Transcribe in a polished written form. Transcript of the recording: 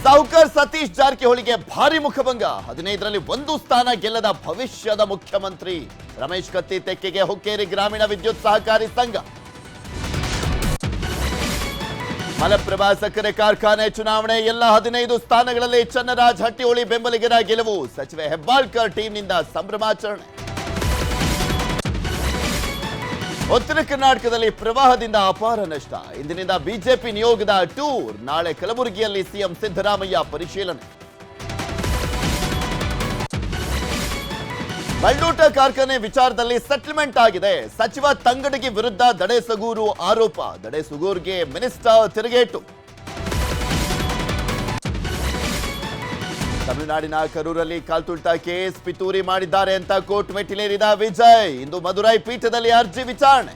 ಸಾಹುಕಾರ್ ಸತೀಶ್ ಜಾರಕಿಹೊಳಿಗೆ ಭಾರಿ ಮುಖಭಂಗ 15ರಲ್ಲಿ ಒಂದು ಸ್ಥಾನ ಗೆಲ್ಲದ ಭವಿಷ್ಯದ ಮುಖ್ಯಮಂತ್ರಿ ರಮೇಶ್ ಕತ್ತಿ ತೆಕ್ಕೆಗೆ ಹುಕ್ಕೇರಿ ಗ್ರಾಮೀಣ ವಿದ್ಯುತ್ ಸಹಕಾರಿ ಸಂಘ ಮಲಪ್ರಭಾ ಸಕ್ಕರೆ ಕಾರ್ಖಾನೆ ಚುನಾವಣೆ ಎಲ್ಲ 15 ಸ್ಥಾನಗಳಲ್ಲಿ ಚನ್ನರಾಜ್ ಹಟ್ಟಿಹೊಳಿ ಬೆಂಬಲಿಗರ ಗೆಲುವು ಸಚಿವೆ ಹೆಬ್ಬಾಳ್ಕರ್ ಟೀಮ್ನಿಂದ ಸಂಭ್ರಮಾಚರಣೆ ಉತ್ತರ ಕರ್ನಾಟಕದಲ್ಲಿ ಪ್ರವಾಹದಿಂದ ಅಪಾರ ನಷ್ಟ ಇಂದಿನಿಂದ ಬಿಜೆಪಿ ನಿಯೋಗದ ಟೂರ್ ನಾಳೆ ಕಲಬುರಗಿಯಲ್ಲಿ ಸಿಎಂ ಸಿದ್ದರಾಮಯ್ಯ ಪರಿಶೀಲನೆ ಬಳ್ಳೂಟ ಕಾರ್ಖಾನೆ ವಿಚಾರದಲ್ಲಿ ಸೆಟಲ್ಮೆಂಟ್ ಆಗಿದೆ ಸಚಿವ ತಂಗಡಗಿ ವಿರುದ್ಧ ದಡೇಸಗೂರು ಆರೋಪ ದಡೇಸಗೂರ್ಗೆ ಮಿನಿಸ್ಟರ್ ತಿರುಗೇಟು ತಮಿಳುನಾಡಿನ ಕರೂರಲ್ಲಿ ಕಾಲ್ತುಳ್ತ ಕೇಸ್ ಪಿತೂರಿ ಮಾಡಿದ್ದಾರೆ ಅಂತ ಕೋರ್ಟ್ ಮೆಟ್ಟಿಲೇರಿದ ವಿಜಯ್ ಇಂದು ಮದುರೈ ಪೀಠದಲ್ಲಿ ಅರ್ಜಿ ವಿಚಾರಣೆ